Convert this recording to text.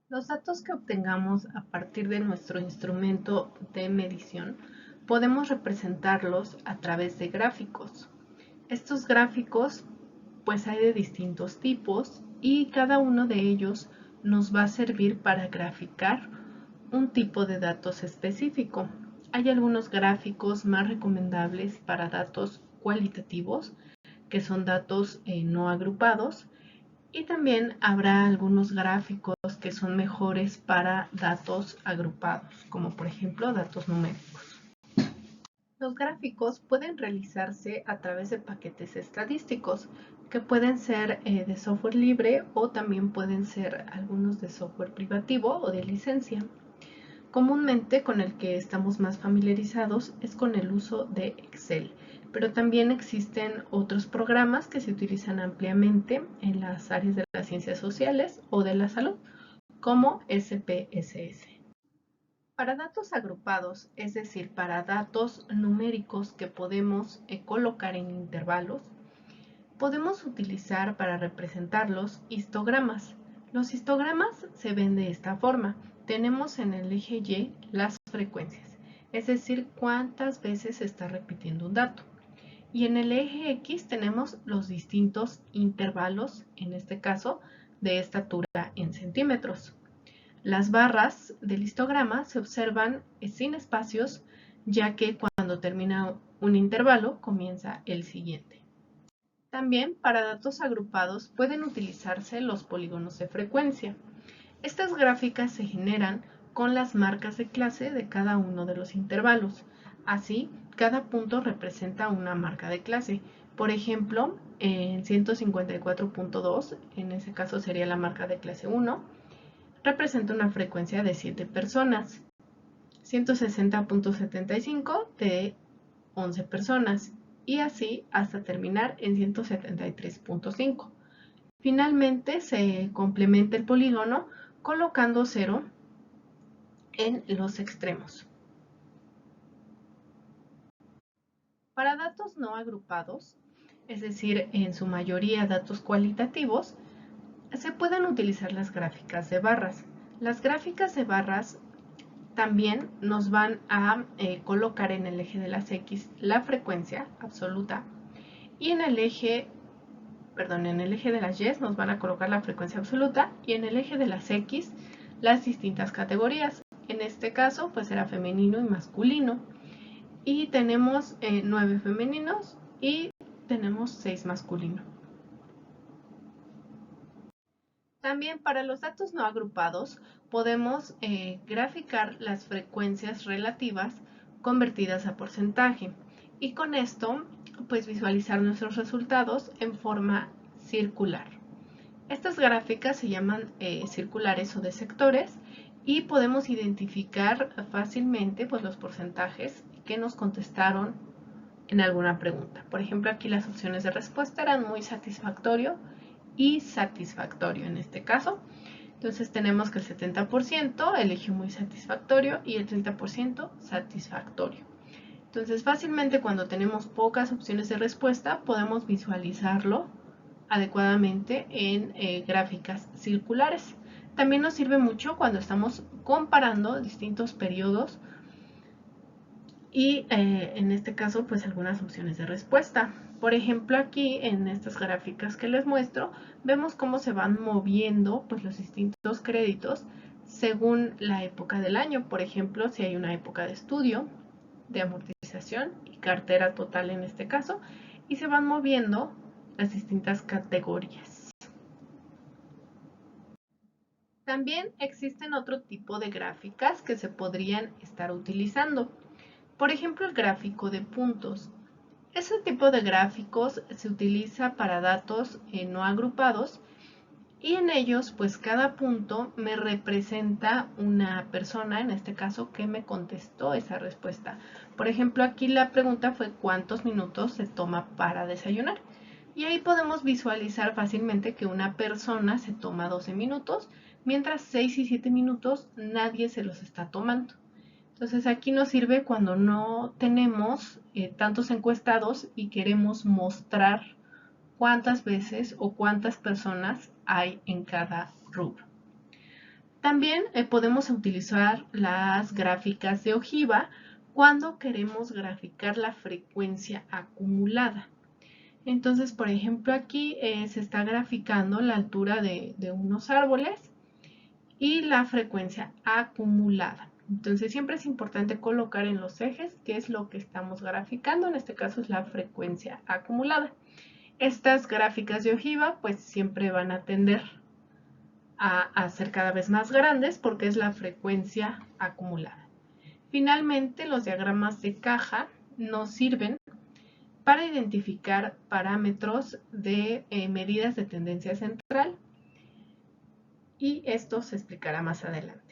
Los datos que obtengamos a partir de nuestro instrumento de medición podemos representarlos a través de gráficos. Estos gráficos pues hay de distintos tipos y cada uno de ellos nos va a servir para graficar un tipo de datos específico. Hay algunos gráficos más recomendables para datos cualitativos, que son datos no agrupados, y también habrá algunos gráficos que son mejores para datos agrupados, como por ejemplo datos numéricos. Los gráficos pueden realizarse a través de paquetes estadísticos, que pueden ser de software libre o también pueden ser algunos de software privativo o de licencia. Comúnmente con el que estamos más familiarizados es con el uso de Excel, pero también existen otros programas que se utilizan ampliamente en las áreas de las ciencias sociales o de la salud, como SPSS. Para datos agrupados, es decir, para datos numéricos que podemos colocar en intervalos, podemos utilizar para representarlos histogramas. Los histogramas se ven de esta forma. Tenemos en el eje Y las frecuencias, es decir, cuántas veces se está repitiendo un dato. Y en el eje X tenemos los distintos intervalos, en este caso, de estatura en centímetros. Las barras del histograma se observan sin espacios, ya que cuando termina un intervalo comienza el siguiente. También para datos agrupados pueden utilizarse los polígonos de frecuencia. Estas gráficas se generan con las marcas de clase de cada uno de los intervalos. Así, cada punto representa una marca de clase. Por ejemplo, en 154.2, en ese caso sería la marca de clase 1, representa una frecuencia de 7 personas. 160.75 de 11 personas y así hasta terminar en 173.5. Finalmente se complementa el polígono colocando 0 en los extremos. Para datos no agrupados, es decir, en su mayoría datos cualitativos, se pueden utilizar las gráficas de barras. Las gráficas de barras también nos van a colocar en el eje de las X la frecuencia absoluta y en el eje de las Y nos van a colocar la frecuencia absoluta y en el eje de las X las distintas categorías. En este caso pues será femenino y masculino y tenemos 9 femeninos y tenemos 6 masculinos. También para los datos no agrupados podemos graficar las frecuencias relativas convertidas a porcentaje y con esto pues visualizar nuestros resultados en forma circular. Estas gráficas se llaman circulares o de sectores y podemos identificar fácilmente pues, los porcentajes que nos contestaron en alguna pregunta. Por ejemplo, aquí las opciones de respuesta eran muy satisfactorio y satisfactorio en este caso. Entonces tenemos que el 70% eligió muy satisfactorio y el 30% satisfactorio. Entonces fácilmente cuando tenemos pocas opciones de respuesta podemos visualizarlo adecuadamente en gráficas circulares. También nos sirve mucho cuando estamos comparando distintos periodos y en este caso pues algunas opciones de respuesta. Por ejemplo aquí en estas gráficas que les muestro vemos cómo se van moviendo pues los distintos créditos según la época del año. Por ejemplo si hay una época de estudio, de amortización y cartera total en este caso y se van moviendo las distintas categorías. También existen otro tipo de gráficas que se podrían estar utilizando. Por ejemplo, el gráfico de puntos. Ese tipo de gráficos se utiliza para datos no agrupados y en ellos pues cada punto me representa una persona, en este caso, que me contestó esa respuesta. Por ejemplo, aquí la pregunta fue ¿cuántos minutos se toma para desayunar? Y ahí podemos visualizar fácilmente que una persona se toma 12 minutos, mientras 6 y 7 minutos nadie se los está tomando. Entonces aquí nos sirve cuando no tenemos tantos encuestados y queremos mostrar cuántas veces o cuántas personas hay en cada rubro. También podemos utilizar las gráficas de ojiva cuando queremos graficar la frecuencia acumulada. Entonces, por ejemplo, aquí se está graficando la altura de unos árboles y la frecuencia acumulada. Entonces, siempre es importante colocar en los ejes qué es lo que estamos graficando. En este caso es la frecuencia acumulada. Estas gráficas de ojiva pues siempre van a tender a ser cada vez más grandes porque es la frecuencia acumulada. Finalmente, los diagramas de caja nos sirven para identificar parámetros de medidas de tendencia central y esto se explicará más adelante.